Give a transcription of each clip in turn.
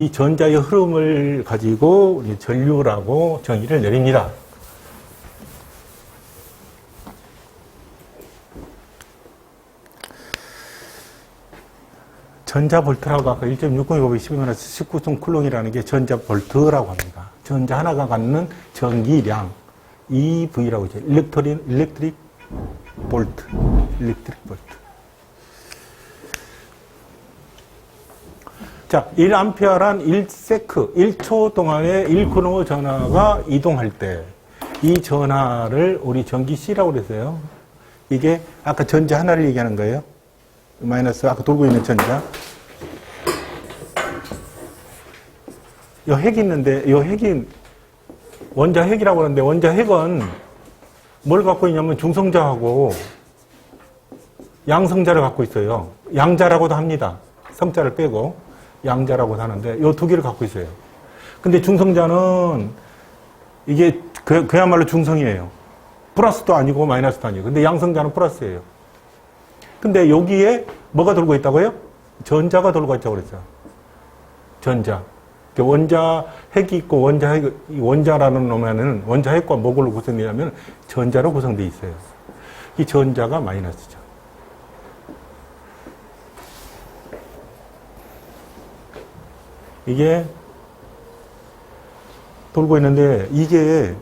이 전자의 흐름을 가지고 전류라고 정의를 내립니다. 전자볼트라고 아까 1.60212-19종 쿨롱이라는 게 전자볼트라고 합니다. 전자 하나가 갖는 전기량 EV라고 하죠. 일렉트릭 볼트. 자, 1A란 1세크, 1초 동안에 1쿠르 전하가 이동할 때 이 전하를 우리 전기 C라고 그랬어요. 이게 아까 전자 하나를 얘기하는 거예요. 마이너스 아까 돌고 있는 전자. 이 핵이 있는데 이 핵이 원자 핵이라고 하는데 원자 핵은 뭘 갖고 있냐면 중성자하고 양성자를 갖고 있어요. 양자라고도 합니다. 성자를 빼고 양자라고도 하는데 이 두 개를 갖고 있어요. 근데 중성자는 이게 그야말로 중성이에요. 플러스도 아니고 마이너스도 아니고. 근데 양성자는 플러스예요. 근데 여기에 뭐가 돌고 있다고요? 전자가 돌고 있다고 그랬죠. 전자. 원자 핵이 있고 원자라는 놈에는 원자 핵과 뭐로 구성되냐면 전자로 구성되어 있어요. 이 전자가 마이너스죠. 이게 돌고 있는데 이게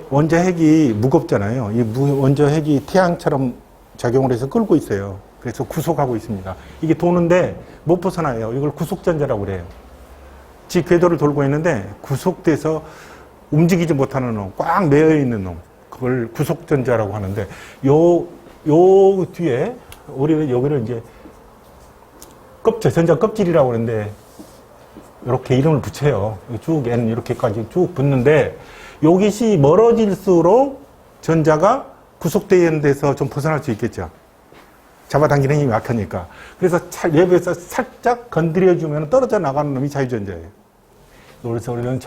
원자 핵이 무겁잖아요. 이 원자 핵이 태양처럼 작용을 해서 끌고 있어요. 그래서 구속하고 있습니다. 이게 도는데 못 벗어나요. 이걸 구속전자라고 그래요. 지 궤도를 돌고 있는데 구속돼서 움직이지 못하는 놈, 꽉 매여 있는 놈, 그걸 구속전자라고 하는데 요 뒤에 우리는 여기를 이제 전자 껍질이라고 하는데 이렇게 이름을 붙여요. 쭉 N 이렇게까지 쭉 붙는데 여기시 멀어질수록 전자가 구속되는 데서 좀 벗어날 수 있겠죠. 잡아당기는 힘이 약하니까. 그래서 외부에서 살짝 건드려주면 떨어져 나가는 놈이 자유전자예요. 그래서 우리는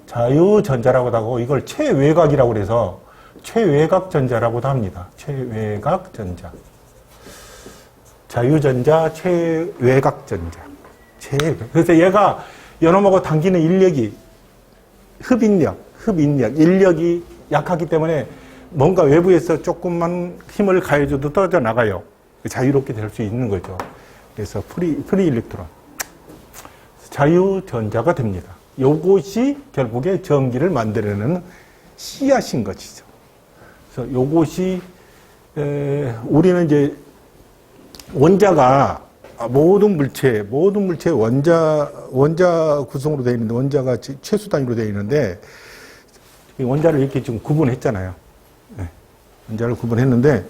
자유전자라고도 하고 이걸 최외곽이라고 그래서 최외곽전자라고도 합니다. 최외곽전자. 자유전자, 최외곽전자. 그래서 얘가 연놈하고 당기는 인력이 인력이 약하기 때문에 뭔가 외부에서 조금만 힘을 가해줘도 떨어져 나가요. 자유롭게 될 수 있는 거죠. 그래서 프리 일렉트론. 자유전자가 됩니다. 요것이 결국에 전기를 만들어내는 씨앗인 것이죠. 그래서 요것이, 우리는 이제 원자가 모든 물체 원자 구성으로 되어 있는데 원자가 최수 단위로 되어 있는데 원자를 이렇게 지금 구분했잖아요. 원자를 구분했는데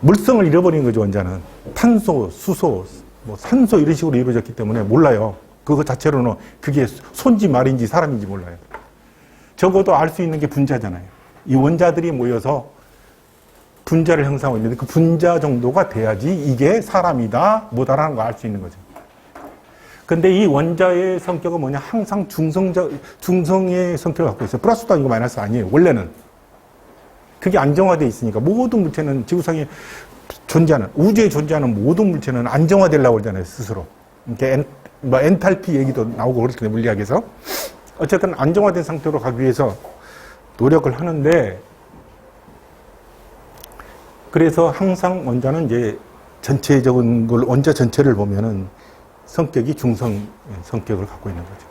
물성을 잃어버린 거죠. 원자는 탄소, 수소, 뭐 산소 이런 식으로 이루어졌기 때문에 몰라요. 그거 자체로는 그게 손지 말인지 사람인지 몰라요. 적어도 알 수 있는 게 분자잖아요. 이 원자들이 모여서 분자를 형성하고 있는데 그 분자 정도가 돼야지 이게 사람이다 뭐다라는 걸 알 수 있는 거죠. 근데 이 원자의 성격은 뭐냐? 항상 중성의 성격을 갖고 있어요. 플러스도 아니고 마이너스 아니에요. 원래는. 그게 안정화되어 있으니까 모든 물체는 지구상에 존재하는, 우주에 존재하는 모든 물체는 안정화되려고 그러잖아요. 스스로. 이렇게 엔탈피 얘기도 나오고 그렇거든요. 물리학에서. 어쨌든 안정화된 상태로 가기 위해서 노력을 하는데 그래서 항상 원자는 이제 전체적인 걸, 원자 전체를 보면은 성격이 중성 성격을 갖고 있는 거죠.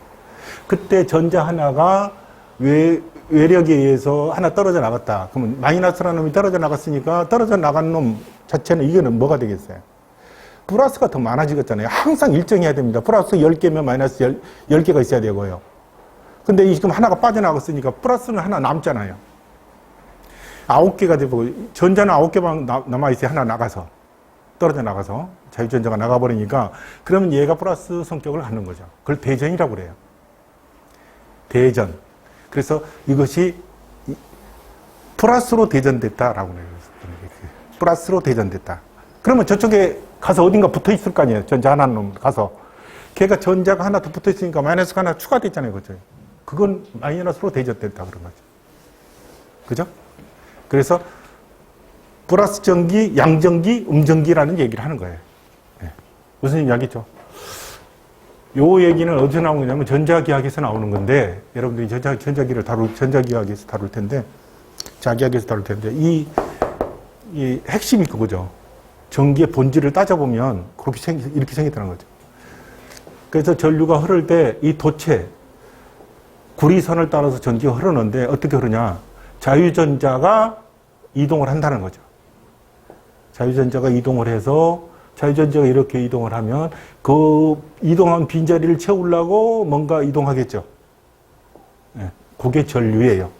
그때 전자 하나가 외력에 의해서 하나 떨어져 나갔다. 그러면 마이너스라는 놈이 떨어져 나갔으니까 떨어져 나간 놈 자체는 이거는 뭐가 되겠어요? 플러스가 더 많아지겠잖아요. 항상 일정해야 됩니다. 플러스 10개면 마이너스 10개가 있어야 되고요. 근데 지금 하나가 빠져나갔으니까 플러스는 하나 남잖아요. 9개가 되고 전자는 9개만 남아있어요. 하나 나가서 떨어져 나가서 자유전자가 나가버리니까 그러면 얘가 플러스 성격을 갖는 거죠. 그걸 대전이라고 그래요. 대전. 그래서 이것이 플러스로 대전됐다라고 해요. 플러스로 대전됐다. 그러면 저쪽에 가서 어딘가 붙어 있을 거 아니에요. 전자 하나는 놈 가서. 걔가 전자가 하나 더 붙어 있으니까 마이너스가 하나 추가됐잖아요. 그죠? 그건 마이너스로 대전됐다 그런 거죠. 그죠? 그래서 플러스 전기, 양전기, 음전기라는 얘기를 하는 거예요. 네. 무슨 이야기죠? 요 얘기는 어디서 나오느냐면 전자기학에서 나오는 건데, 여러분들이 전자기학에서 다룰 텐데, 자기학에서 다룰 텐데, 이 핵심이 그거죠. 전기의 본질을 따져보면 이렇게 생겼다는 거죠. 그래서 전류가 흐를 때 이 도체, 구리선을 따라서 전기가 흐르는데 어떻게 흐르냐? 자유전자가 이동을 한다는 거죠. 자유전자가 이동을 해서 자유전자가 이렇게 이동을 하면 그 이동한 빈자리를 채우려고 뭔가 이동하겠죠. 네, 그게 전류예요.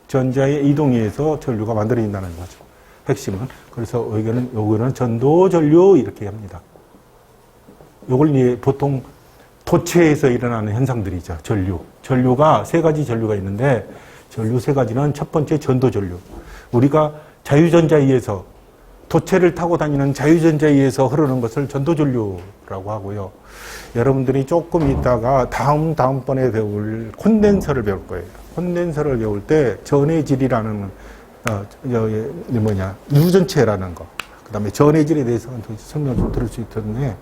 전자의 이동에 의해서 전류가 만들어진다는 거죠. 핵심은. 그래서 요거는 전도전류 이렇게 합니다. 요걸 보통 도체에서 일어나는 현상들이죠. 전류가 세 가지 전류가 있는데 전류 세 가지는 첫 번째 전도전류. 우리가 자유전자에 의해서 도체를 타고 다니는 자유전자에 의해서 흐르는 것을 전도전류라고 하고요. 여러분들이 조금 있다가 다음번에 배울 콘덴서를 배울 거예요. 콘덴서를 배울 때 전해질이라는 유전체라는 거. 그 다음에 전해질에 대해서 설명을 좀 들을 수 있던데,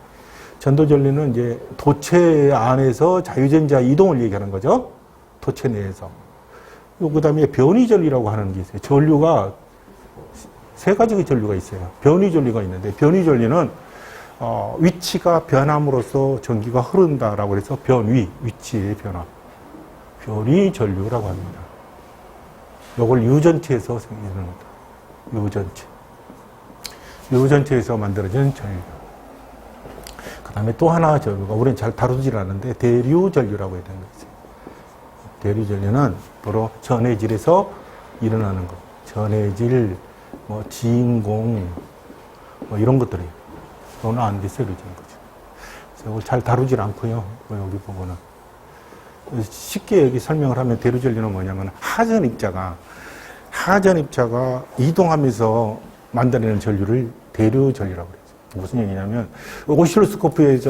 전도전류는 이제 도체 안에서 자유전자 이동을 얘기하는 거죠. 도체 내에서. 그 다음에 변이전류라고 하는 게 있어요. 전류가 세 가지의 전류가 있어요. 변이전류가 있는데, 변이전류는 위치가 변함으로써 전기가 흐른다라고 해서 위치의 변화. 변이전류라고 합니다. 이걸 유전체에서 생기는 겁니다. 유전체에서 만들어진 전류. 그 다음에 또 하나 전류가 우리는 잘 다루질 않는데 대류전류라고 해야 되는 거죠. 대류전류는 바로 전해질에서 일어나는 것. 전해질, 진공, 이런 것들이에요. 또는 안개세류인 거죠. 그래서 이걸 잘 다루질 않고요. 여기 보면은. 쉽게 여기 설명을 하면 대류전류는 뭐냐면 하전입자가 이동하면서 만들어내는 전류를 대류전류라고 그래요. 무슨 얘기냐면 오실로스코프에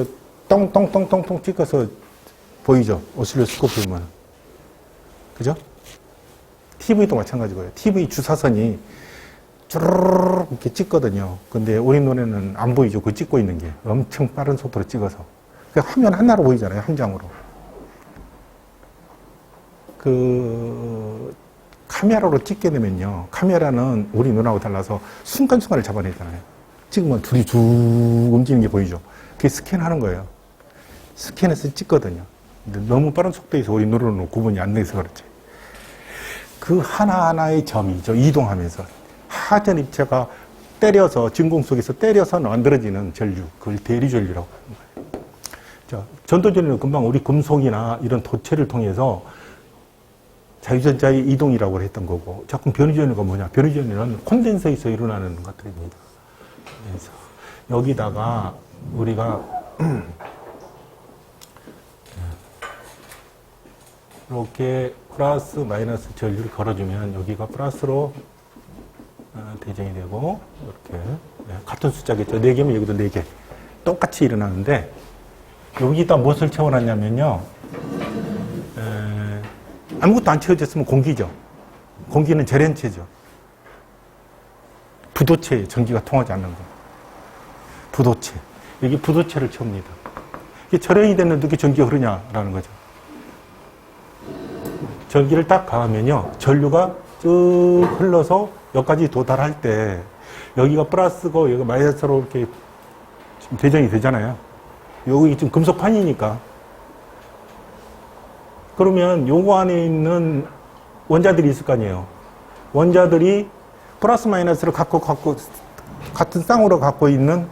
똥똥똥똥똥 찍어서 보이죠? 오실로스코프 보면. 그죠? TV도 마찬가지고요. TV 주사선이 쭈르르르 이렇게 찍거든요. 근데 우리 눈에는 안 보이죠. 그 찍고 있는 게. 엄청 빠른 속도로 찍어서. 그러니까 화면 하나로 보이잖아요. 한 장으로. 카메라로 찍게 되면요. 카메라는 우리 눈하고 달라서 순간순간을 잡아내잖아요. 찍으면 둘이 쭉 움직이는 게 보이죠. 그게 스캔하는 거예요. 스캔해서 찍거든요. 근데 너무 빠른 속도에서 우리 눈으로는 구분이 안 돼서 그렇지. 그 하나하나의 점이죠. 이동하면서. 하전 입체가 때려서, 진공 속에서 때려서 만들어지는 전류. 그걸 대류전류라고 하는 거예요. 자, 전도전류는 금방 우리 금속이나 이런 도체를 통해서 자유전자의 이동이라고 했던 거고, 자꾸 변이전류가 뭐냐? 변이전류는 콘덴서에서 일어나는 것들입니다. 그래서 여기다가 우리가 이렇게 플러스 마이너스 전류를 걸어주면 여기가 플러스로 대전이 되고, 이렇게 같은 숫자겠죠. 4개면 여기도 4개 똑같이 일어나는데, 여기다 무엇을 채워놨냐면요, 아무것도 안 채워졌으면 공기죠. 공기는 절연체죠. 부도체에 전기가 통하지 않는 거. 부도체. 여기 부도체를 채웁니다. 이게 절연이 됐는데 어떻게 전기가 흐르냐라는 거죠. 전기를 딱 가하면요, 전류가 쭉 흘러서 여기까지 도달할 때 여기가 플러스고 여기가 마이너스로 이렇게 대전이 되잖아요. 여기 지금 금속판이니까. 그러면 요거 안에 있는 원자들이 있을 거 아니에요. 원자들이 플러스 마이너스를 갖고 같은 쌍으로 갖고 있는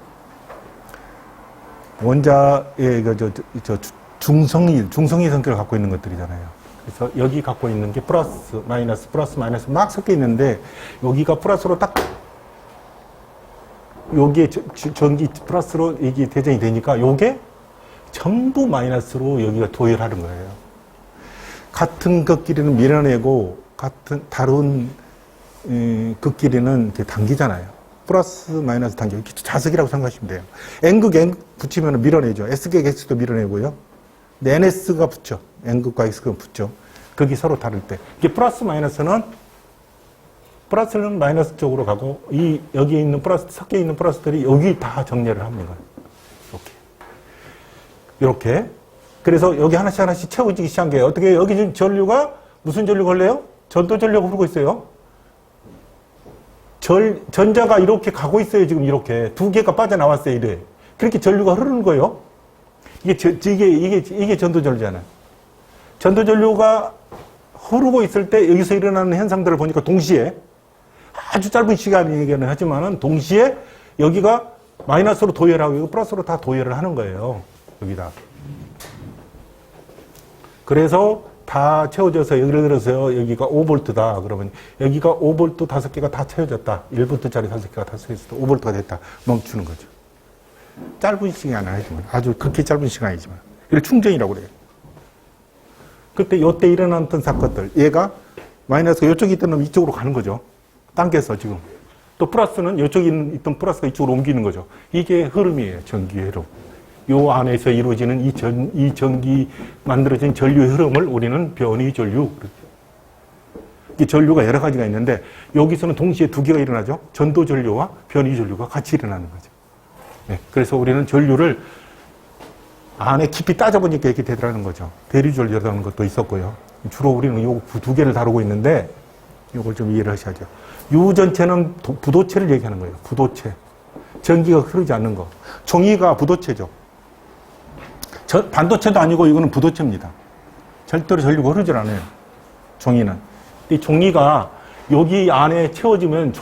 원자의 중성이 성격을 갖고 있는 것들이잖아요. 그래서 여기 갖고 있는 게 플러스 마이너스 막 섞여 있는데, 여기가 플러스로 딱 여기에 전기 플러스로 이게 대전이 되니까 요게 전부 마이너스로 여기가 도열하는 거예요. 같은 것끼리는 밀어내고 다른 것끼리는 이렇게 당기잖아요. 플러스 마이너스 당겨. 자석이라고 생각하시면 돼요. N극 붙이면 밀어내죠. S극 X도 밀어내고요. 근데 NS가 붙죠. N극과 X극 붙죠. 극이 서로 다를 때. 이게 플러스 마이너스는 플러스는 마이너스 쪽으로 가고, 여기에 있는 플러스, 섞여 있는 플러스들이 여기 다 정리를 합니다. 이렇게. 그래서 여기 하나씩 하나씩 채워지기 시작한 게 어떻게 여기 지금 전류가 무슨 전류가 흘러요? 전도 전류가 흐르고 있어요. 전자가 이렇게 가고 있어요. 지금 이렇게 두 개가 빠져나왔어요. 이래. 그렇게 전류가 흐르는 거예요. 이게 전도 전류잖아요. 전도 전류가 흐르고 있을 때 여기서 일어나는 현상들을 보니까 동시에 아주 짧은 시간이긴 하지만은 동시에 여기가 마이너스로 도열하고 여기 플러스로 다 도열을 하는 거예요. 여기다. 그래서 다 채워져서 예를 들어서 여기가 5V다. 그러면 여기가 5V 5개가 다 채워졌다. 1V짜리 5개가 다 채워졌다. 5V가 됐다. 멈추는 거죠. 짧은 시간은 아니지만 아주 그렇게 짧은 시간이지만 이걸 충전이라고 그래요. 그때 이때 일어났던 사건들 얘가 마이너스가 이쪽에 있던 놈 이쪽으로 가는 거죠. 당겨서 지금. 또 플러스는 이쪽에 있던 플러스가 이쪽으로 옮기는 거죠. 이게 흐름이에요. 전기의 흐름. 요 안에서 이루어지는 이 전기 만들어진 전류의 흐름을 우리는 변이 전류. 이 전류가 여러 가지가 있는데 여기서는 동시에 두 개가 일어나죠. 전도 전류와 변이 전류가 같이 일어나는 거죠. 네, 그래서 우리는 전류를 안에 깊이 따져보니까 이렇게 되더라는 거죠. 대류 전류라는 것도 있었고요. 주로 우리는 요 두 개를 다루고 있는데 이걸 좀 이해를 하셔야죠. 유 전체는 부도체를 얘기하는 거예요. 부도체. 전기가 흐르지 않는 거. 종이가 부도체죠. 반도체도 아니고 이거는 부도체입니다. 절대로 전류가 흐르질 않아요. 종이는. 이 종이가 여기 안에 채워지면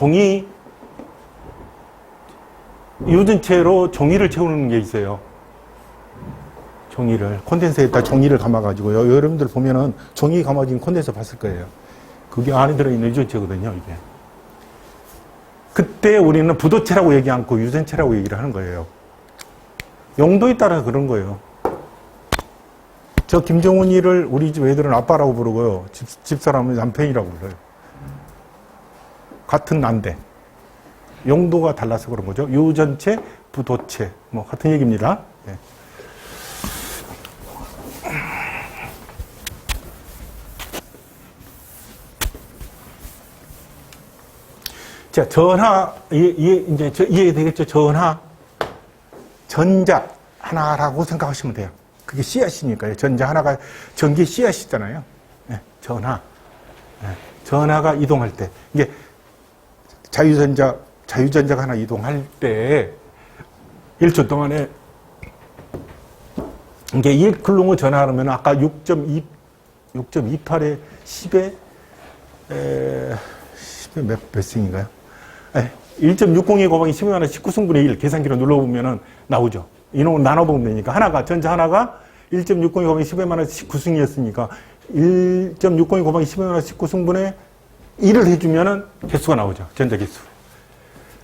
유전체로 종이를 채우는 게 있어요. 종이를. 콘덴서에다 종이를 감아가지고요. 여러분들 보면은 종이 감아진 콘덴서 봤을 거예요. 그게 안에 들어있는 유전체거든요, 이게. 그때 우리는 부도체라고 얘기 않고 유전체라고 얘기를 하는 거예요. 용도에 따라 그런 거예요. 저 김정은이를 우리 집 애들은 아빠라고 부르고요. 집사람은 남편이라고 불러요. 같은 난데. 용도가 달라서 그런 거죠. 유전체, 부도체. 뭐, 같은 얘기입니다. 네. 자, 전하, 이제 이해되겠죠? 전하. 전자 하나라고 생각하시면 돼요. 그게 씨앗이니까요. 전자 하나가 전기 씨앗이잖아요. 네, 전하. 네, 전하가 이동할 때. 이게 자유전자가 하나 이동할 때 1초 동안에 이게 1쿨롱을 전하하면 아까 6.28에 10에 몇 승인가요? 1.602 곱하기 10의 19승분의 1 계산기로 눌러보면 나오죠. 이놈을 나눠보면 되니까 전자 하나가 1.602 곱하기 10의 19승이었으니까 1.602 곱하기 10의 19승분의 1을 해주면 개수가 나오죠. 전자 개수.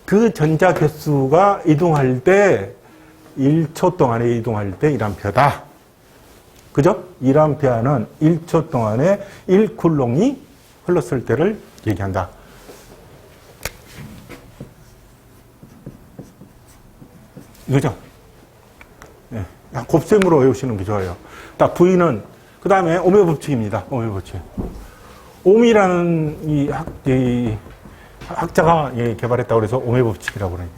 그 전자 개수가 이동할 때 1초 동안에 이동할 때 1A다. 그죠? 1A는 1초 동안에 1쿨롱이 흘렀을 때를 얘기한다. 이거죠? 네. 곱셈으로 외우시는 게 좋아요. 딱 V는, 그 다음에 오메 법칙입니다. 오메 법칙. 옴이라는 이 학자가 개발했다고 해서 오메 법칙이라고 그래요.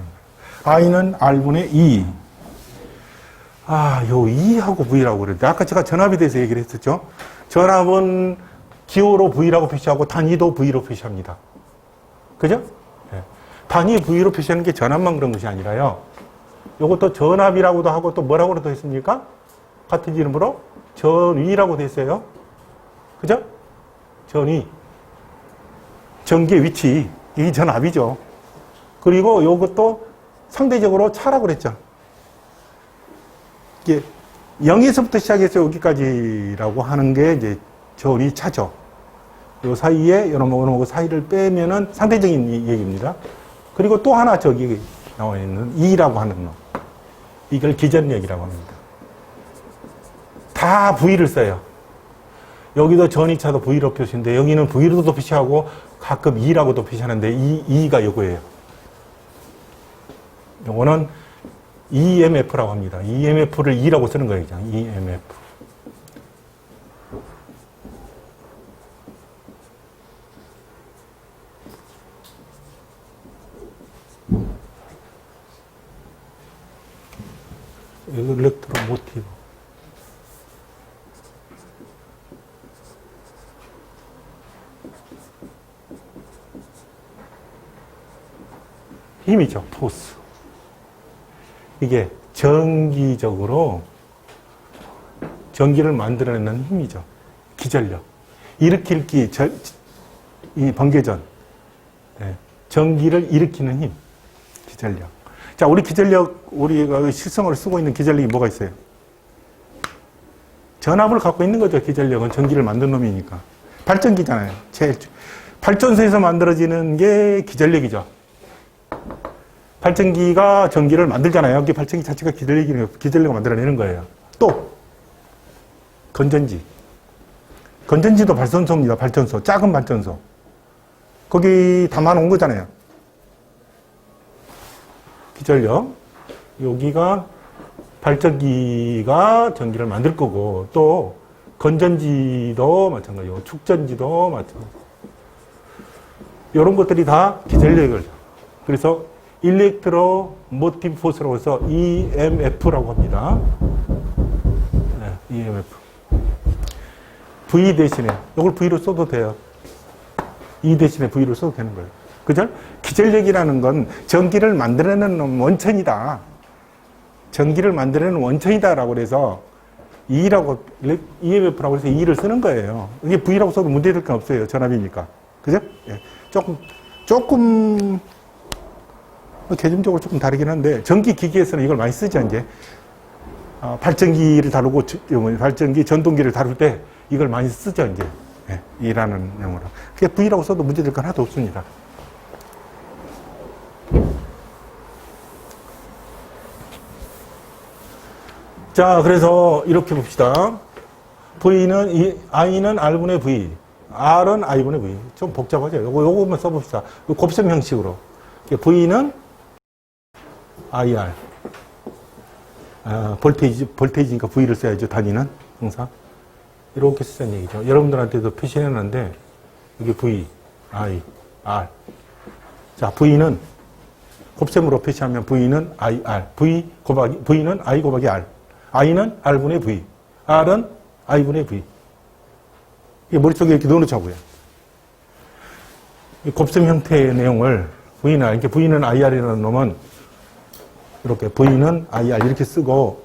I는 R분의 E. 요 E하고 V라고 그랬는데, 아까 제가 전압에 대해서 얘기를 했었죠? 전압은 기호로 V라고 표시하고 단위도 V로 표시합니다. 그죠? 네. 단위 V로 표시하는 게 전압만 그런 것이 아니라요. 요것도 전압이라고도 하고 또 뭐라고도 했습니까? 같은 이름으로 전위라고 됐어요. 그죠? 전위. 전기의 위치. 이게 전압이죠. 그리고 요것도 상대적으로 차라고 그랬죠. 이게 0에서부터 시작해서 여기까지라고 하는 게 이제 전위 차죠. 요 사이에 요놈하고 사이를 빼면은 상대적인 얘기입니다. 그리고 또 하나 저기 나와 있는 E라고 하는 놈. 이걸 기전력이라고 합니다. 다 V를 써요. 여기도 전위차도 V로 표시인데 여기는 V로도 표시하고 가끔 E라고도 표시하는데 E가 이거예요. 요거는 EMF라고 합니다. EMF를 E라고 쓰는 거예요. 그냥 EMF. 일렉트로모티브. 힘이죠, 포스. 이게 전기적으로 전기를 만들어내는 힘이죠. 기전력. 일으킬 이 번개전. 네. 전기를 일으키는 힘. 기전력. 자, 우리 기전력, 우리가 실성을 쓰고 있는 기전력이 뭐가 있어요? 전압을 갖고 있는 거죠, 기전력은. 전기를 만든 놈이니까. 발전기잖아요. 발전소에서 만들어지는 게 기전력이죠. 발전기가 전기를 만들잖아요. 여기 발전기 자체가 기전력을 만들어내는 거예요. 또, 건전지. 건전지도 발전소입니다. 발전소. 작은 발전소. 거기 담아놓은 거잖아요. 기전력. 여기가 발전기가 전기를 만들 거고, 또, 건전지도 마찬가지고, 축전지도 마찬가지고. 이런 것들이 다 기전력을. 그래서, 일렉트로 모티브 포스라고 해서 EMF라고 합니다. 네, EMF. V 대신에, 이걸 V로 써도 돼요. E 대신에 V로 써도 되는 거예요. 그죠? 기전력이라는 건 전기를 만들어내는 원천이다. 전기를 만들어내는 원천이다라고 그래서 EMF라고 해서 E를 쓰는 거예요. 이게 V라고 써도 문제될 건 없어요. 전압이니까. 그죠? 예. 조금, 개념적으로 조금 다르긴 한데, 전기 기기에서는 이걸 많이 쓰죠, 이제. 발전기를 다루고, 발전기, 전동기를 다룰 때 이걸 많이 쓰죠, 이제. 예, E라는 용어로. 그게 V라고 써도 문제될 건 하나도 없습니다. 자, 그래서 이렇게 봅시다. I는 R분의 V, R은 I분의 V. 좀 복잡하죠? 요거만 써봅시다. 곱셈 형식으로. V는 IR. 볼테이지니까 V를 써야죠, 단위는. 항상. 이렇게 쓰자는 얘기죠. 여러분들한테도 표시해놨는데, 여기 V, I, R. 자, V는, 곱셈으로 표시하면 V는 IR. V는 I 곱하기 R. I는 R분의 V. R은 I분의 V. 이게 머릿속에 이렇게 넣어놓자고요. 이 곱셈 형태의 내용을 V는 IR이라는 놈은 이렇게 V는 IR 이렇게 쓰고,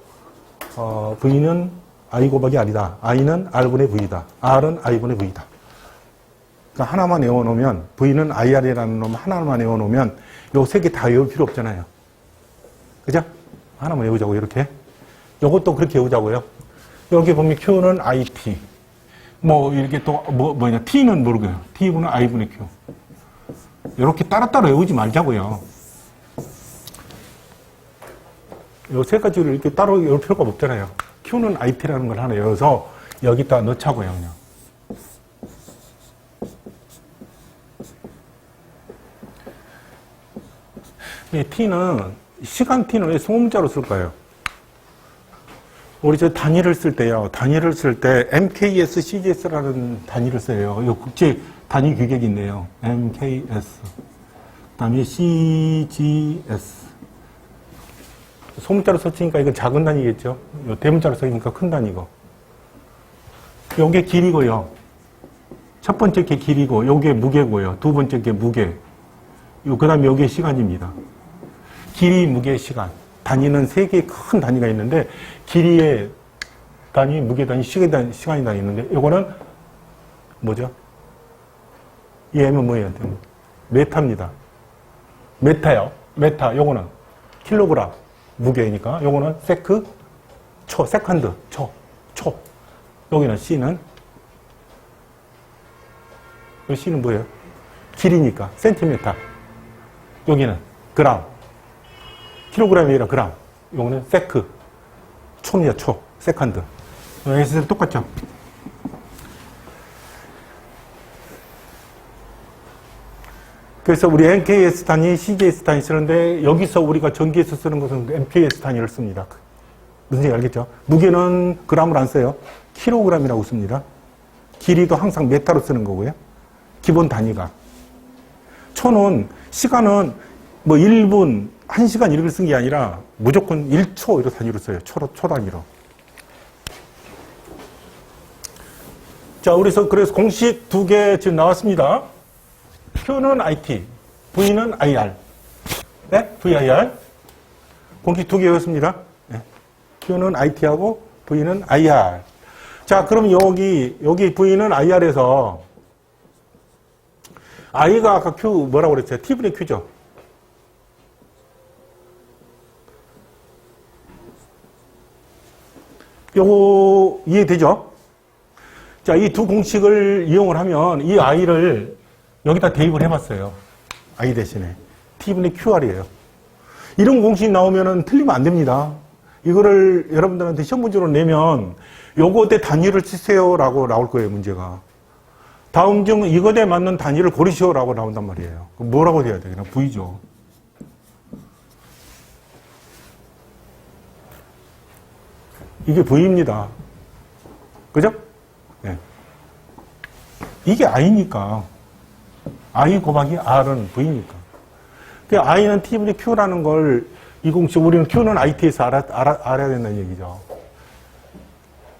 V는 I 곱하기 R이다. I는 R분의 V다. R은 I분의 V다. 그러니까 하나만 외워놓으면, V는 IR이라는 놈 하나만 외워놓으면, 요 세 개 다 외울 필요 없잖아요. 그죠? 하나만 외우자고, 이렇게. 요것도 그렇게 외우자고요. 여기 보면 Q는 IT. 이렇게 또, T는 모르고요. T분은 I분의 Q. 이렇게 따로따로 외우지 말자고요. 요 세 가지를 이렇게 따로 외울 필요가 없잖아요. Q는 IT라는 걸 하나 외워서 여기다 넣자고요, 그냥. 이 T는, 시간 T는 왜 소문자로 쓸까요? 우리 단위를 쓸 때요, MKS, CGS라는 단위를 써요. 이거 국제 단위 규격이 있네요. MKS. 그 다음에 CGS. 소문자로 썼으니까 이건 작은 단위겠죠. 대문자로 써니까 큰 단위고. 요게 길이고요. 첫 번째 게 길이고, 요게 무게고요. 두 번째 게 무게. 그 다음에 요게 시간입니다. 길이, 무게, 시간. 단위는 세 개의 큰 단위가 있는데, 길이의 단위, 무게 단위, 시간이 단위 있는데, 요거는 뭐죠? 이 M은 뭐예요? 메타입니다. 메타요. 메타. 요거는 킬로그램. 무게니까 요거는 세컨드, 초. 여기는 C는 C는 뭐예요? 길이니까 센티미터. 여기는 그램. 킬로그램이 아니라 그램. 요거는 초입니다. 초. 세컨드. 여기서 똑같죠? 그래서 우리 MKS 단위, CGS 단위 쓰는데 여기서 우리가 전기에서 쓰는 것은 MKS 단위를 씁니다. 무슨 얘기 알겠죠? 무게는 그램을 안 써요. 킬로그램이라고 씁니다. 길이도 항상 메타로 쓰는 거고요. 기본 단위가. 초는, 시간은 1분, 1시간 이렇게 쓴 게 아니라 무조건 1초 이렇게 단위로 써요. 초 단위로. 자, 그래서 공식 2개 지금 나왔습니다. Q는 IT, V는 IR. 네? VIR. 공식 2개였습니다. 네. Q는 IT하고 V는 IR. 자, 그럼 여기 V는 IR에서 I가 아까 Q 뭐라고 그랬어요? T분의 Q죠. 요거 이해되죠? 자, 이 두 공식을 이용을 하면 이 I를 여기다 대입을 해봤어요. I 대신에. T분의 QR이에요. 이런 공식이 나오면은 틀리면 안 됩니다. 이거를 여러분들한테 시험 문제로 내면 요거대 단위를 치세요라고 나올 거예요, 문제가. 다음 중 이거대 맞는 단위를 고르시오라고 나온단 말이에요. 그럼 뭐라고 해야 돼? 그냥 V죠. 이게 V입니다. 그죠? 네. 이게 I니까. I 곱하기 R은 V니까. 그러니까 I는 T분의 Q라는 걸, 이 공식, 우리는 Q는 IT에서 알아야 된다는 얘기죠.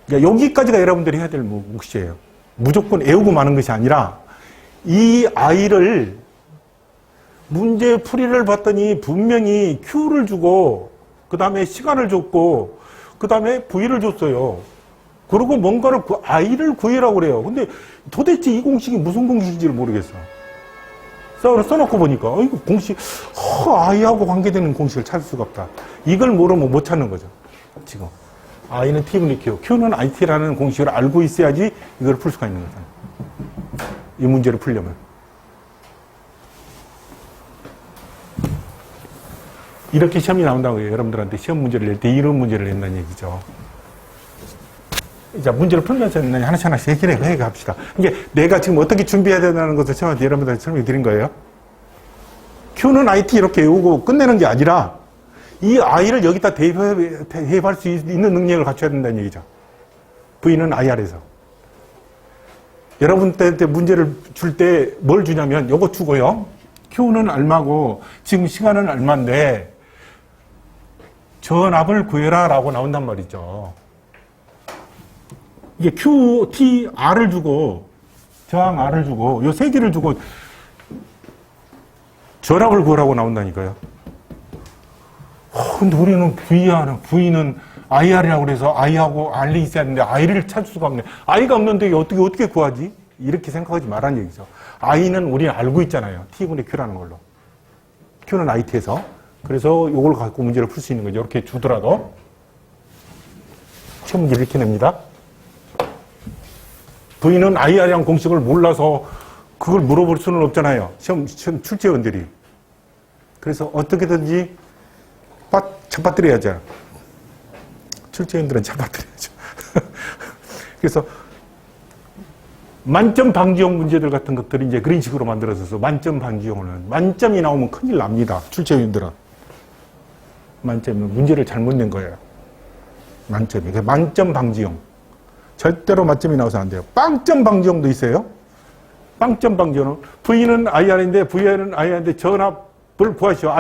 그러니까 여기까지가 여러분들이 해야 될 몫이에요. 무조건 외우고 마는 것이 아니라, 이 I를 문제 풀이를 봤더니 분명히 Q를 주고, 그 다음에 시간을 줬고, 그 다음에 V를 줬어요. 그리고 뭔가를 I를 구해라고 그래요. 근데 도대체 이 공식이 무슨 공식인지를 모르겠어. 써놓고 보니까, 이거 공식, I하고 관계되는 공식을 찾을 수가 없다. 이걸 모르면 못 찾는 거죠. 지금. I는 T분의 Q, Q는 IT라는 공식을 알고 있어야지 이걸 풀 수가 있는 거잖아요. 이 문제를 풀려면. 이렇게 시험이 나온다고 해요. 여러분들한테 시험 문제를 낼 때 이런 문제를 낸다는 얘기죠. 자, 문제를 풀면서 하나씩 해결해 갑시다. 이게 내가 지금 어떻게 준비해야 된다는 것을 처음에 여러분들한테 설명해 드린 거예요. Q는 IT 이렇게 외우고 끝내는 게 아니라 이 I를 여기다 대입할 수 있는 능력을 갖춰야 된다는 얘기죠. V는 IR에서. 여러분한테 문제를 줄 때 뭘 주냐면 요거 주고요. Q는 얼마고 지금 시간은 얼마인데 전압을 구해라 라고 나온단 말이죠. 이게 Q, T, R을 주고 저항 R을 주고 요 세 개를 주고 전압을 구하라고 나온다니까요. 근데 우리는 V는 IR이라고 그래서 I하고 R이 있어야 하는데 I를 찾을 수가 없네. I가 없는데 어떻게 구하지? 이렇게 생각하지 말라는 얘기죠. I는 우리는 알고 있잖아요. T분의 Q라는 걸로. Q는 IT에서. 그래서 요걸 갖고 문제를 풀 수 있는 거죠. 이렇게 주더라도. 시험 문제를 이렇게 냅니다. V는 IR이란 공식을 몰라서 그걸 물어볼 수는 없잖아요. 시험 출제원들이. 그래서 어떻게든지 잡아뜨려야죠. 출제원들은 잡아뜨려야죠. 그래서 만점 방지용 문제들 같은 것들이 이제 그런 식으로 만들어져서 만점 방지용은 만점이 나오면 큰일 납니다. 출제위원들은. 만점이면 문제를 잘못 낸 거예요. 만점이. 만점 방지용. 절대로 만점이 나와서 안 돼요. 빵점 방지용도 있어요. 빵점 방지용은 V는 IR인데 V는 IR인데 전압을 구하시오.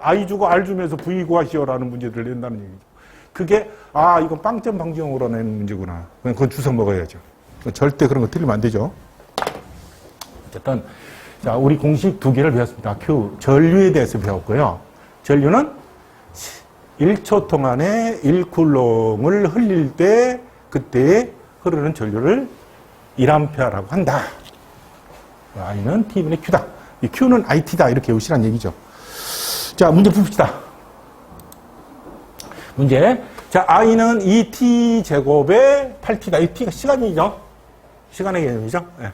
I 주고 R 주면서 V 구하시오라는 문제들을 낸다는 얘기죠. 그게 이건 빵점 방지용으로 내는 문제구나. 그건 주워 먹어야죠. 절대 그런 거 틀리면 안 되죠. 어쨌든 자, 우리 공식 2개를 배웠습니다. Q, 전류에 대해서 배웠고요. 전류는 1초 동안에 1쿨롱을 흘릴 때 그때 흐르는 전류를 1A라고 한다. I는 T분의 Q다. 이 Q는 IT다. 이렇게 외우시란 얘기죠. 자, 문제 풉시다. 문제. 자, I는 2T 제곱에 8T다. 이 T가 시간이죠. 시간의 개념이죠. 네.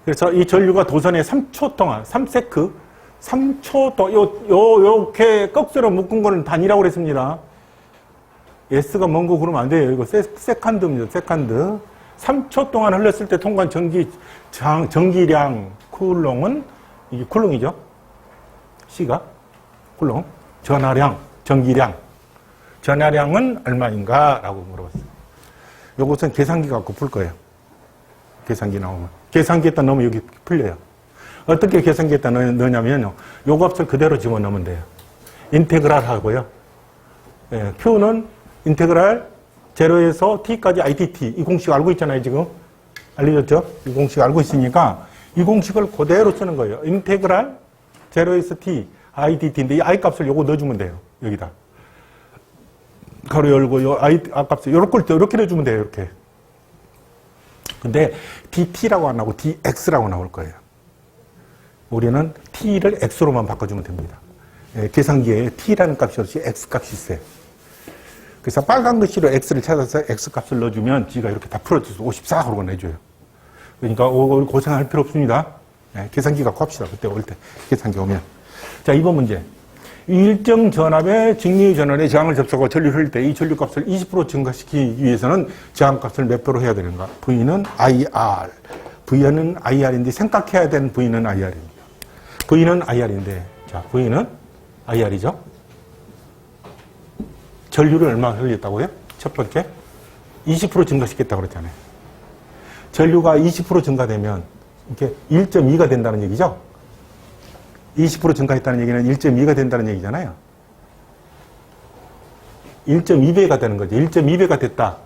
그래서 이 전류가 도선에 3초 동안, 3세크, 3초 동안, 요렇게 꺽쇠로 묶은 거는 단위라고 그랬습니다. S가 뭔고 그러면 안 돼요. 이거 세컨드입니다. 세컨드. 3초 동안 흘렀을 때 통과한 전기량, 쿨롱은, 이게 쿨롱이죠. C가. 쿨롱. 전하량, 전기량. 전하량은 얼마인가? 라고 물어봤어요. 요것은 계산기 갖고 풀 거예요. 계산기 나오면. 계산기에다 넣으면 여기 풀려요. 어떻게 계산기에다 넣냐면요. 요 값을 그대로 집어넣으면 돼요. 인테그랄 하고요. 예, Q는 인테그랄 제로에서 t까지 IDT. 이 공식 알고 있잖아요, 지금. 알려졌죠? 이 공식 알고 있으니까 이 공식을 그대로 쓰는 거예요. 인테그랄 제로에서 t, IDT인데 이 I 값을 요거 넣어주면 돼요. 여기다. 가로 열고 요 I 값을 이렇게 넣어주면 돼요, 이렇게. 근데 dt라고 안 나오고 dx라고 나올 거예요. 우리는 t를 x로만 바꿔주면 됩니다. 예, 계산기에 t라는 값이 없이 x 값이 있어요. 그래서 빨간 글씨로 x를 찾아서 x 값을 넣어주면 지가 이렇게 다 풀어줘서 54 하고 내줘요. 그러니까 고생할 필요 없습니다. 예, 계산기 갖고 합시다. 그때 올 때 계산기 오면. 자, 2번 문제. 일정 전압의 직류 전원에 저항을 접속하고 전류를 흘릴 때 이 전류값을 20% 증가시키기 위해서는 저항값을 몇 배로 해야 되는가? V는 IR. V는 IR인데 생각해야 되는 V는 IR입니다. V는 IR인데, 자, V는 IR이죠. 전류를 얼마 흘렸다고요? 첫 번째, 20% 증가시켰다고 그랬잖아요. 전류가 20% 증가되면 이렇게 1.2가 된다는 얘기죠. 20% 증가했다는 얘기는 1.2가 된다는 얘기잖아요. 1.2배가 되는 거죠. 1.2배가 됐다.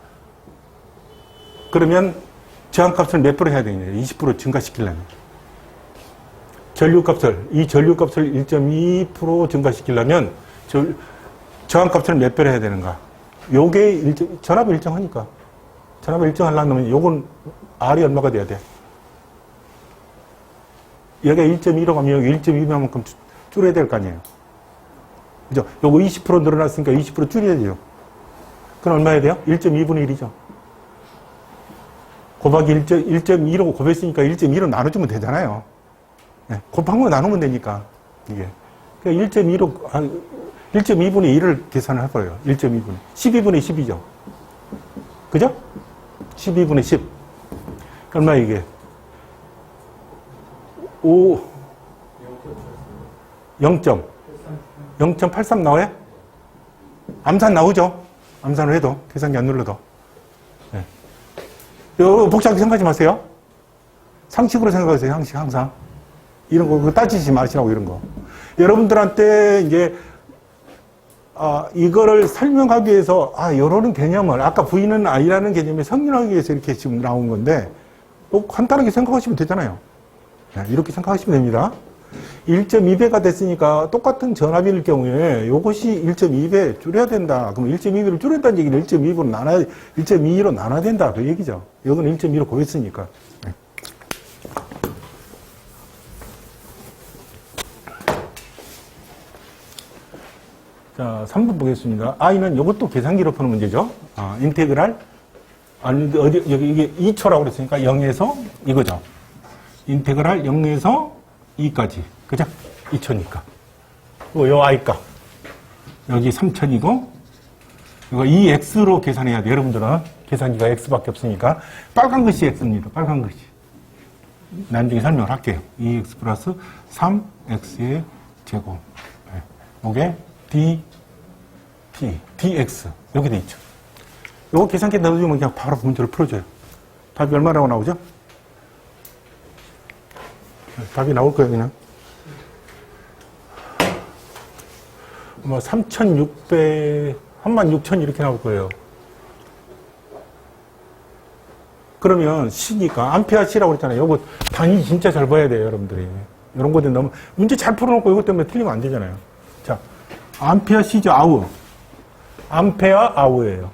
그러면 저항값을 몇 프로 해야 되느냐. 20% 증가시키려면. 이 전류값을 1.2% 증가시키려면 저항값을 몇 배로 해야 되는가. 요게 전압이 일정하니까. 전압을 일정하려면 요건 R이 얼마가 돼야 돼? 여기가 1.2로 가면 여기 1.2배만큼 줄여야 될 거 아니에요. 그죠? 요거 20% 늘어났으니까 20% 줄여야 돼요. 그럼 얼마 해야 돼요? 1.2분의 1이죠. 곱하기 1.2로 곱했으니까 1.2로 나눠주면 되잖아요. 네, 곱한 거 나누면 되니까, 이게. 그러니까 1.2분의 1을 계산을 해버려요. 1.2분의. 12분의 10이죠. 그죠? 12분의 10. 얼마 이게? 0.83 나와요? 암산 나오죠? 암산을 해도, 계산기 안 눌러도. 네. 복잡하게 생각하지 마세요. 상식으로 생각하세요, 상식, 항상. 이런 거, 따지지 마시라고, 이런 거. 여러분들한테, 이제, 이거를 설명하기 위해서, 요런 개념을, 아까 V는 I라는 개념을 설명하기 위해서 이렇게 지금 나온 건데, 간단하게 생각하시면 되잖아요. 이렇게 생각하시면 됩니다. 1.2배가 됐으니까 똑같은 전압일 경우에 이것이 1.2배 줄여야 된다. 그럼 1.2배를 줄였다는 얘기는 1.2로 나눠야 된다. 그 얘기죠. 이건 1.2로 곱했으니까. 자, 3번 보겠습니다. I는 이것도 계산기로 푸는 문제죠. 인테그랄. 이게 2초라고 그랬으니까 0에서 이거죠. 인테그랄 0에서 2까지. 그죠? 2초니까. 요 I값. 여기 3000이고, 이거 2X로 계산해야 돼. 여러분들은 계산기가 X밖에 없으니까. 빨간 글씨 X입니다. 빨간 글씨. 나중에 설명을 할게요. 2X 플러스 3X의 제곱. 이게 DX. 여기 돼 있죠. 요거 계산기 넣어주면 그냥 바로 문제를 풀어줘요. 답이 얼마라고 나오죠? 답이 나올 거예요, 그냥. 3,600, 16,000 이렇게 나올 거예요. 그러면 C니까, 암페어 C라고 그랬잖아요. 요거 단위 진짜 잘 봐야 돼요, 여러분들이. 이런 거들 너무, 문제 잘 풀어놓고 이것 때문에 틀리면 안 되잖아요. 자, 암페어 C죠, 아우. 암페어 아우예요.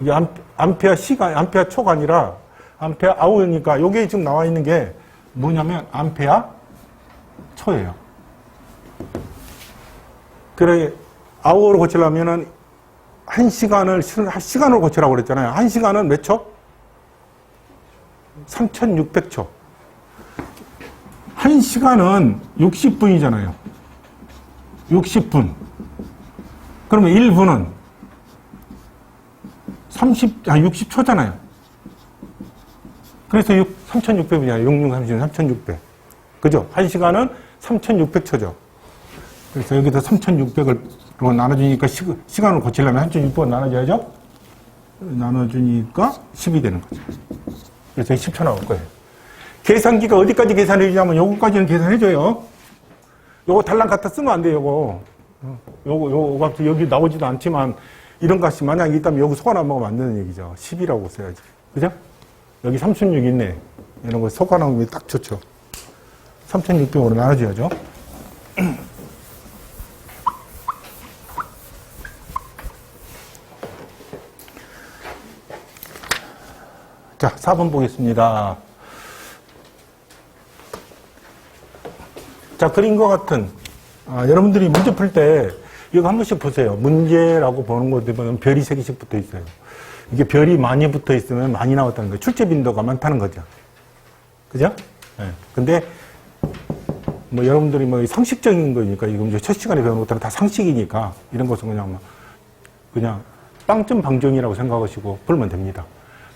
이게 암페어 C가, 암페어 초가 아니라, 암페어 아우니까, 요게 지금 나와 있는 게, 뭐냐면 암페어 초예요. 그래 아워로 고치려면은 1시간으로 고치라고 그랬잖아요. 1시간은 몇 초? 3600초. 1시간은 60분이잖아요. 60분. 그러면 1분은 60초잖아요. 그래서 3600이잖아요. 6630, 3600. 그죠? 1시간은 3600초죠. 그래서 여기다 3600으로 나눠주니까 시간을 고치려면 3600을 나눠줘야죠? 나눠주니까 10이 되는 거죠. 그래서 10초 나올 거예요. 계산기가 어디까지 계산해주냐면 요거까지는 계산해줘요. 요거 달랑 갖다 쓰면 안 돼요, 요거. 요거 여기 나오지도 않지만 이런 값이 만약에 있다면 여기 소가나무가 만드는 얘기죠. 10이라고 써야지. 그죠? 여기 36 있네. 이런 거 소가나무면 딱 좋죠. 3600으로 나눠줘야죠. 자, 4번 보겠습니다. 자, 그림과 같은, 여러분들이 문제 풀 때, 이거 한 번씩 보세요. 문제라고 보는 것도 보면 별이 3개씩 붙어 있어요. 이게 별이 많이 붙어 있으면 많이 나왔다는 거예요. 출제 빈도가 많다는 거죠. 그죠? 네. 근데, 뭐, 여러분들이 뭐, 상식적인 거니까, 이거 이제 첫 시간에 배우는 것들은 다 상식이니까, 이런 것은 그냥, 빵점 방정이라고 생각하시고 풀면 됩니다.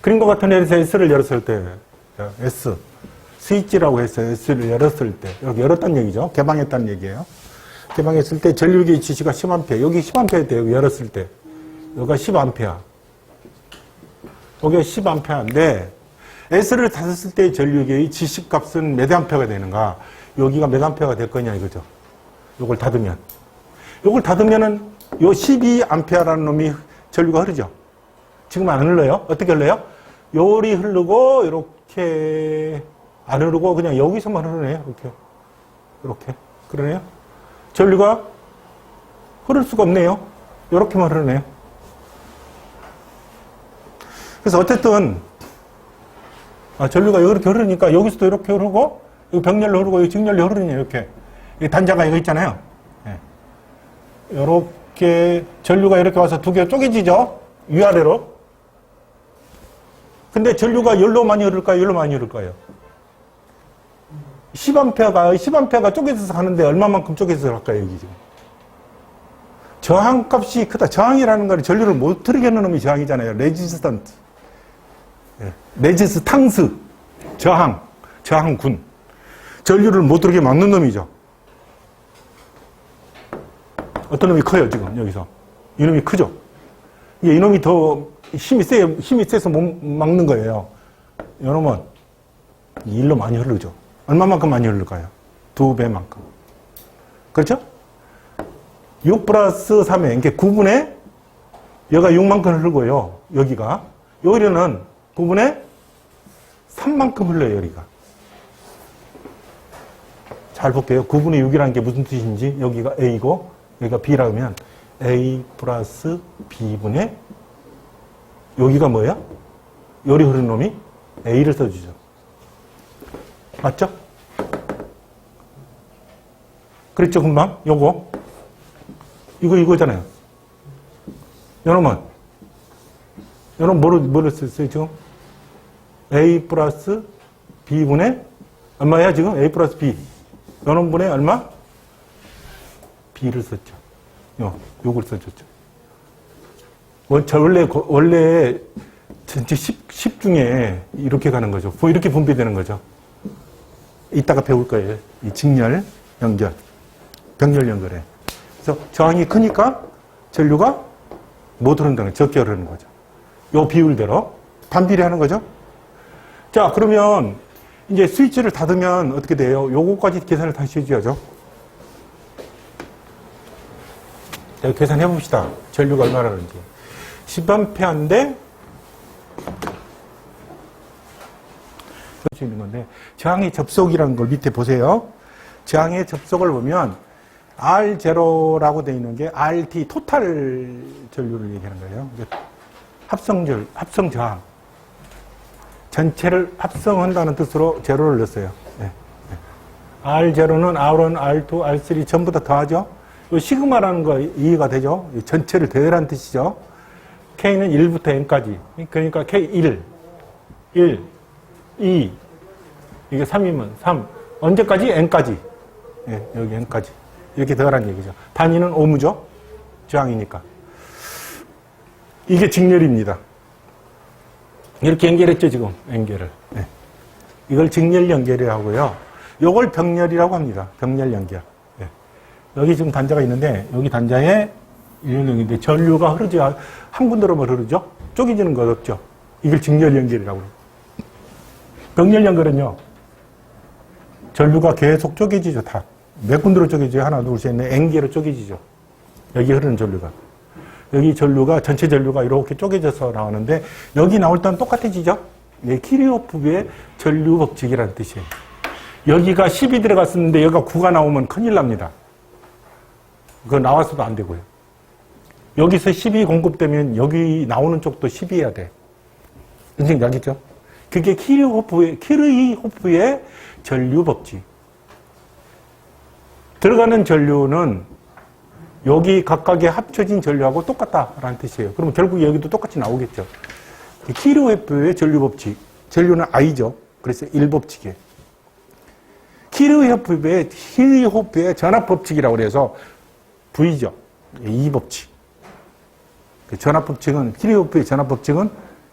그림과 같은 L에서 S를 열었을 때, S. 스위치라고 해서 S를 열었을 때, 이렇게 열었다는 얘기죠. 개방했다는 얘기예요. 개방했을 때 전류계의 지시가 10A. 여기 10A 때, 여기 열었을 때. 여기가 10A. 여기가 10A인데, S를 닫았을 때 전류계의 지시값은 몇 A가 되는가? 여기가 몇 A가 될 거냐, 이거죠. 요걸 닫으면. 요걸 닫으면은, 요 12A라는 놈이 전류가 흐르죠. 지금 안 흘러요? 어떻게 흘러요? 요리 흐르고, 이렇게, 안 흐르고, 그냥 여기서만 흐르네요. 이렇게. 그러네요. 전류가 흐를 수가 없네요. 이렇게만 흐르네요. 그래서 어쨌든, 전류가 이렇게 흐르니까 여기서도 이렇게 흐르고, 여기 병렬로 흐르고, 여기 직렬로 흐르네요. 이렇게. 이 단자가 이거 있잖아요. 이렇게, 전류가 이렇게 와서 두 개가 쪼개지죠? 위아래로. 근데 전류가 열로 많이 흐를까요? 열로 많이 흐를까요? 10A가 쪼개져서 가는데 얼마만큼 쪼개져서 갈까요, 여기 지금? 저항값이 크다. 저항이라는 건 전류를 못 흐르게 하는 놈이 저항이잖아요. 레지스턴트. 레지스탕스. 저항군. 전류를 못 흐르게 막는 놈이죠. 어떤 놈이 커요, 지금, 여기서. 이놈이 크죠? 이놈이 더 힘이 세서 못 막는 거예요. 이놈은 일로 많이 흐르죠. 얼마만큼 많이 흐를까요? 2배만큼. 그렇죠? 6 플러스 3에, 이게 9분의, 여기가 6만큼 흐르고요. 여기가. 여기는 9분의 3만큼 흘러요, 여기가. 잘 볼게요. 9분의 6이라는 게 무슨 뜻인지, 여기가 A고, 여기가 B라 하면, A 플러스 B분의, 여기가 뭐야? 열이 흐르는 놈이 A를 써주죠. 맞죠? 그랬죠, 금방? 이거잖아요. 여러분 뭐를 썼어요, 지금? A 플러스 B분의, 얼마야, 지금? A 플러스 B. 여러분분의 얼마? B를 썼죠. 요걸 써줬죠. 원래 전체 10 중에 이렇게 가는 거죠. 이렇게 분배되는 거죠. 이따가 배울 거예요. 이 직렬 연결, 병렬 연결에. 그래서 저항이 크니까 전류가 못 흐른다는 거죠. 적게 흐르는 거죠. 요 비율대로 반비례하는 거죠. 자, 그러면 이제 스위치를 닫으면 어떻게 돼요? 요거까지 계산을 다시 해줘야죠. 자, 계산해 봅시다. 전류가 얼마라는지. 10A인데 수 있는 건데, 저항의 접속이라는 걸 밑에 보세요. 저항의 접속을 보면 R0라고 되어 있는 게 RT 토탈 전류를 얘기하는 거예요. 합성 저항. 전체를 합성한다는 뜻으로 제로를 넣었어요. 네. R0는 R1, R2, R3 전부 다 더하죠. 이 시그마라는 거 이해가 되죠? 전체를 더하라는 뜻이죠. K는 1부터 N까지. 그러니까 K1, 1, 2, 이게 3이면 3. 언제까지? N까지. 예, 여기 N까지. 이렇게 더하라는 얘기죠. 단위는 오무죠? 저항이니까. 이게 직렬입니다. 이렇게 연결했죠, 지금. 연결을. 예. 이걸 직렬 연결이라고 하고요. 이걸 병렬이라고 합니다. 병렬 연결. 예. 여기 지금 단자가 있는데, 여기 단자에 일용인데 전류가 흐르지, 한 군데로만 흐르죠? 쪼개지는 것 없죠? 이걸 직렬 연결이라고 해요. 병렬 연결은요, 전류가 계속 쪼개지죠, 다. 몇 군데로 쪼개지죠? 하나, 둘, 셋, 넷, N개로 쪼개지죠. 여기 흐르는 전류가. 여기 전류가, 전체 전류가 이렇게 쪼개져서 나오는데, 여기 나올 때는 똑같아지죠? 네, 키르호프의 전류 법칙이라는 뜻이에요. 여기가 10이 들어갔었는데, 여기가 9가 나오면 큰일 납니다. 그거 나와서도 안 되고요. 여기서 10이 공급되면 여기 나오는 쪽도 10이 해야 돼. 선생님 알겠죠? 그게 키르호프의 전류 법칙. 들어가는 전류는 여기 각각의 합쳐진 전류하고 똑같다라는 뜻이에요. 그러면 결국 여기도 똑같이 나오겠죠. 키르호프의 전류 법칙. 전류는 I죠. 그래서 1법칙이에요. 키르호프의 전압 법칙이라고 그래서 V죠. 2법칙. 전압 법칙은, 키르호프의 전압 법칙은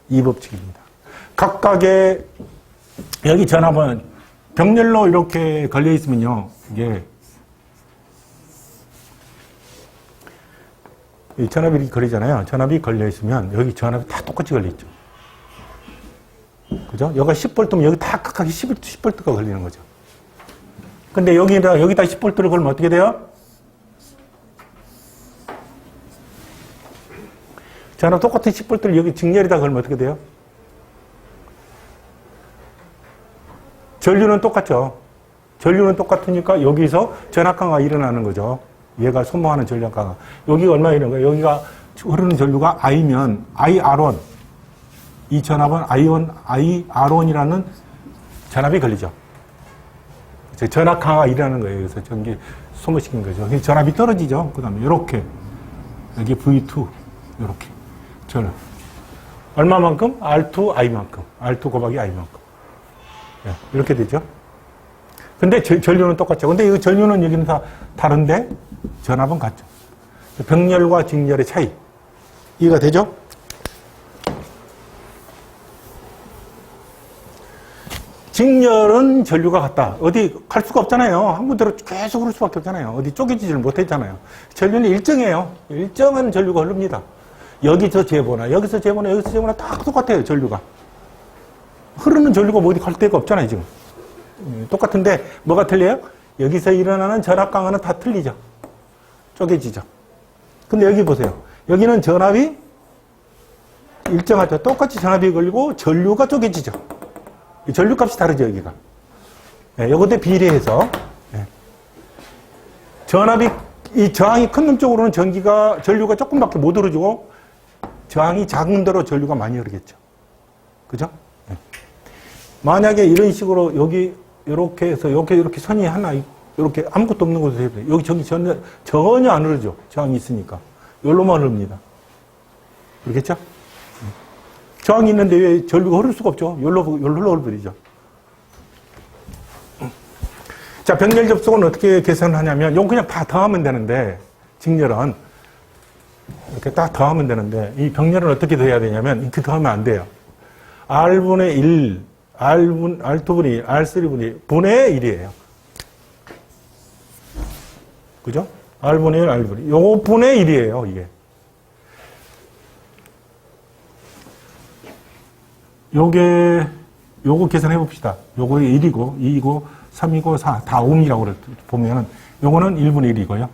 2법칙입니다. 각각의, 여기 전압은 병렬로 이렇게 걸려 있으면요, 이게, 이 전압이 이렇게 걸리잖아요. 전압이 걸려 있으면 여기 전압이 다 똑같이 걸려 있죠. 그죠? 여기가 10V면 여기 다 각각 10V가 걸리는 거죠. 근데 여기다 10V를 걸면 어떻게 돼요? 전압 똑같은 10V를 여기 직렬에다 걸면 어떻게 돼요? 전류는 똑같죠. 전류는 똑같으니까 여기서 전압 강화가 일어나는 거죠. 얘가 소모하는 전압 강화. 여기가 얼마 이런 거예요? 여기가 흐르는 전류가 I면 IR1. 이 전압은 IR1이라는 전압이 걸리죠. 전압 강화가 일어나는 거예요. 그래서 전기 소모시킨 거죠. 전압이 떨어지죠. 그 다음에 이렇게 여기 V2 이렇게 전압. 얼마만큼? R2I만큼. R2 곱하기 I만큼. 네, 이렇게 되죠. 근데 전류는 똑같죠. 근데 이 전류는 여기는 다 다른데 전압은 같죠. 병렬과 직렬의 차이. 이해가 되죠? 직렬은 전류가 같다. 어디 갈 수가 없잖아요. 한 군데로 계속 흐를 수밖에 없잖아요. 어디 쪼개지질 못했잖아요. 전류는 일정해요. 일정한 전류가 흐릅니다. 여기서 재보나, 여기서 재보나, 여기서 재보나 다 똑같아요. 전류가. 흐르는 전류가 뭐 어디 갈 데가 없잖아요. 지금. 똑같은데 뭐가 틀려요? 여기서 일어나는 전압 강화는 다 틀리죠. 쪼개지죠. 근데 여기 보세요. 여기는 전압이 일정하죠. 똑같이 전압이 걸리고 전류가 쪼개지죠. 전류값이 다르죠, 여기가. 네, 요것에 비례해서 네. 전압이 이 저항이 큰 놈 쪽으로는 전류가 조금밖에 못 흐르고 저항이 작은 대로 전류가 많이 흐르겠죠. 그죠? 네. 만약에 이런 식으로 여기 이렇게 해서 이렇게 선이 하나 이렇게 아무것도 없는 곳에서 해도 여기 전혀 안 흐르죠. 저항이 있으니까. 여기로만 흐릅니다. 그렇겠죠? 저항이 있는데 왜 전류가 흐를 수가 없죠? 여기로 흘러버리죠. 자, 병렬 접속은 어떻게 계산하냐면, 이건 그냥 다 더하면 되는데, 직렬은. 이렇게 딱 더하면 되는데, 이 병렬은 어떻게 더해야 되냐면, 이렇게 더하면 안 돼요. R분의 1, R2분의 1, R3분의 1, 분의 1이에요. 그죠? R분의 1, R분의 1. 요거 분의 1이에요, 이게. 요거 계산해 봅시다. 요거 1이고, 2이고, 3이고, 4. 다 옴이라고 보면은, 요거는 1분의 1이고요.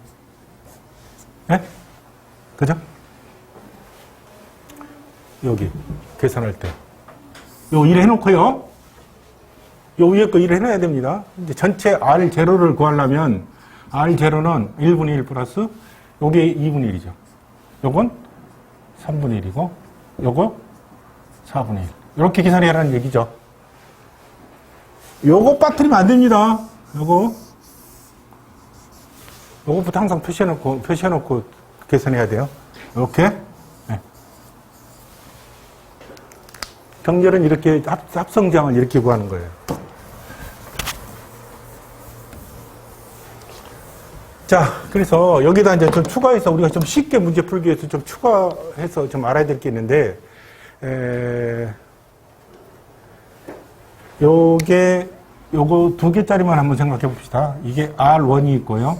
예? 그죠? 여기, 계산할 때. 요 1 해놓고요. 요 위에 거 1 해놔야 됩니다. 이제 전체 R0를 구하려면, R0는 1분의 1 플러스, 요게 2분의 1이죠. 요건 3분의 1이고, 요거 4분의 1. 이렇게 계산해야 하는 얘기죠. 요거 빠뜨리면 안 됩니다. 요거부터 항상 표시해놓고 계산해야 돼요. 이렇게. 네. 병렬은 이렇게 합성장을 이렇게 구하는 거예요. 자, 그래서 여기다 이제 좀 추가해서 우리가 좀 쉽게 문제 풀기 위해서 좀 추가해서 좀 알아야 될 게 있는데, 요거 2개짜리만 한번 생각해 봅시다. 이게 R1이 있고요.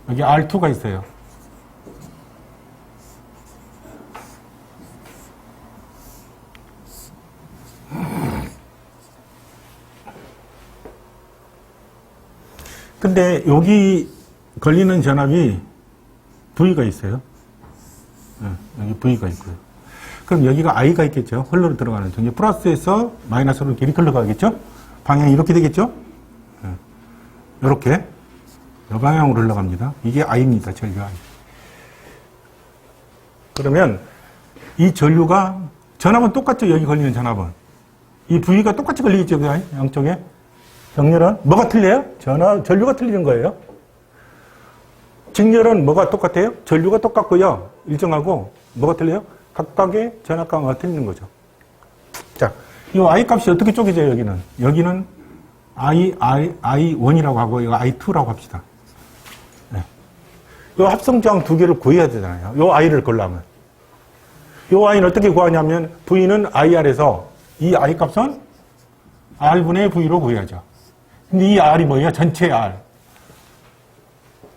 여기 R2가 있어요. 근데 여기 걸리는 전압이 V가 있어요. 여기 V가 있고요. 그럼 여기가 I가 있겠죠. 흘러 들어가는 중. 플러스에서 마이너스로 길이 흘러가겠죠. 방향이 이렇게 되겠죠. 이렇게 이 방향으로 흘러갑니다. 이게 I입니다. 전류 I. 그러면 이 전류가 전압은 똑같죠. 여기 걸리는 전압은. 이 V가 똑같이 걸리겠죠. 양쪽에. 정렬은 뭐가 틀려요? 전류가 틀리는 거예요. 직렬은 뭐가 똑같아요? 전류가 똑같고요. 일정하고 뭐가 틀려요? 각각의 전압강화가 틀리는 거죠. 자, 이 I 값이 어떻게 쪼개져요? 여기는 I1이라고 하고 이거 I2라고 합시다. 네. 이 합성저항 두 개를 구해야 되잖아요. 이 I를 걸려면. 이 I는 어떻게 구하냐면 V는 IR에서 이 I 값은 R분의 V로 구해야죠. 근데 이 R이 뭐예요? 전체 R.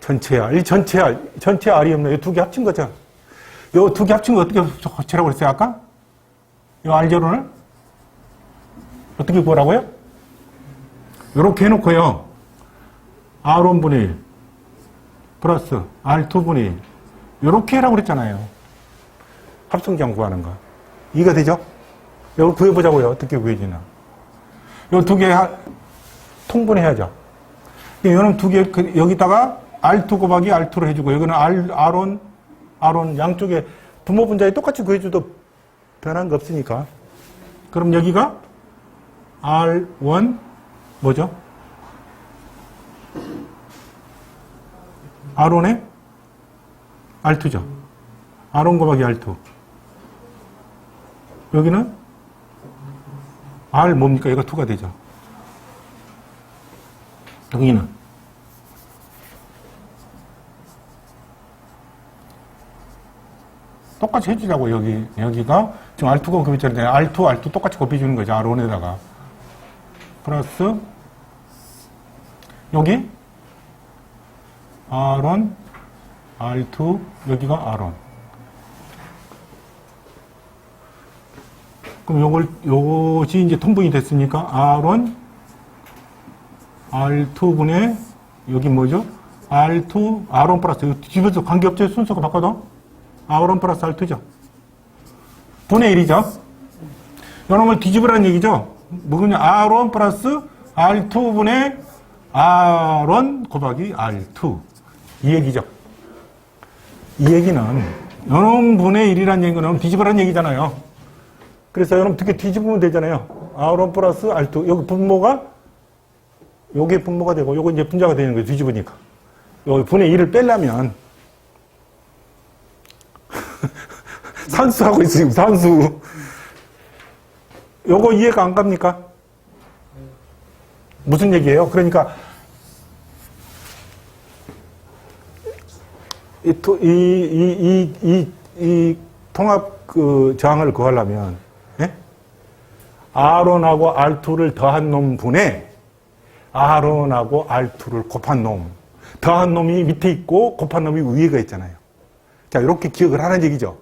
전체 R. 이 전체 R이 없나요? 이 두 개 합친 거죠. 이 두 개 합친 거 어떻게 합치라고 그랬어요, 아까? 이 R제로는? 어떻게 구하라고요? 이렇게 해놓고요. R1분의 1 플러스 R2분의 1. 이렇게 하라고 그랬잖아요. 합성장 구하는 거. 이해가 되죠? 이걸 구해보자고요. 어떻게 구해지나. 이 두 개 통분해야죠. 이거는 두 개, 여기다가 R2 곱하기 R2로 해주고, 여기는 R1 양쪽에 분모 분자에 똑같이 구해줘도 변한 거 없으니까. 그럼 여기가 R1 뭐죠? R1에 R2죠. R1 곱하기 R2. 여기는 R 뭡니까? 얘가 2가 되죠. 여기는 똑같이 해주자고. 여기가 지금 R2가 곱했잖아요. R2 똑같이 곱해주는 거죠. R1에다가 플러스 여기 R1 R2 여기가 R1. 그럼 요것이 이제 통분이 됐으니까 R1 R2분의 여기 뭐죠? R1 플러스 이거 뒤집어서 관계없죠? 순서가 바꿔도 R1 플러스 R2죠. 분의 1이죠. 요놈을 뒤집으라는 얘기죠. 뭐냐? R1 플러스 R2분의 R1 곱하기 R2. 이 얘기죠. 이 얘기는 요놈 분의 1이라는 얘기는 뒤집으라는 얘기잖아요. 그래서 여러분 어떻게 뒤집으면 되잖아요. R1 플러스 R2. 여기 분모가 요게 분모가 되고 요거 이제 분자가 되는 거예요. 뒤집으니까. 여기 분의 1을 빼려면 산수하고 있어요. 산수. 요거 이해가 안 갑니까? 무슨 얘기예요? 그러니까 이 통합 그 저항을 구하려면 R1하고 R2를 더한 놈 분에 R1하고 R2를 곱한 놈. 더한 놈이 밑에 있고 곱한 놈이 위에가 있잖아요. 자, 이렇게 기억을 하는 얘기죠.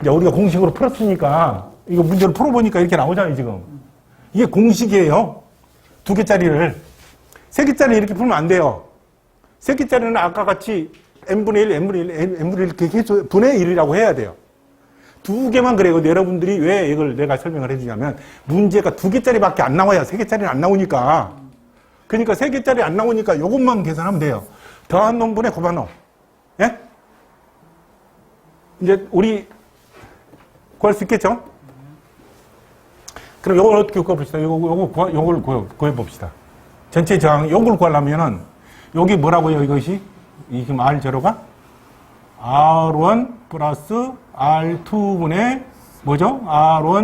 이제 우리가 공식으로 풀었으니까 이거 문제를 풀어보니까 이렇게 나오잖아요, 지금. 이게 공식이에요. 2개짜리를. 3개짜리 이렇게 풀면 안 돼요. 3개짜리는 아까 같이 n분의 1, n분의 1, n분의 1 이렇게 해서 분의 1이라고 해야 돼요. 2개만 그래요. 여러분들이 왜 이걸 내가 설명을 해주냐면 문제가 2개짜리밖에 안 나와요. 3개짜리는 안 나오니까. 그러니까 3개짜리 안 나오니까 이것만 계산하면 돼요. 더한 놈분의 곱한 놈. 예? 이제 우리 구할 수 있겠죠? 그럼 이걸 어떻게 구해봅시다. 요걸 구해봅시다. 전체 저항, 요걸 구하려면은 여기 뭐라고요, 이것이? 이 지금 R0가? R1 플러스 R2분의 뭐죠? R1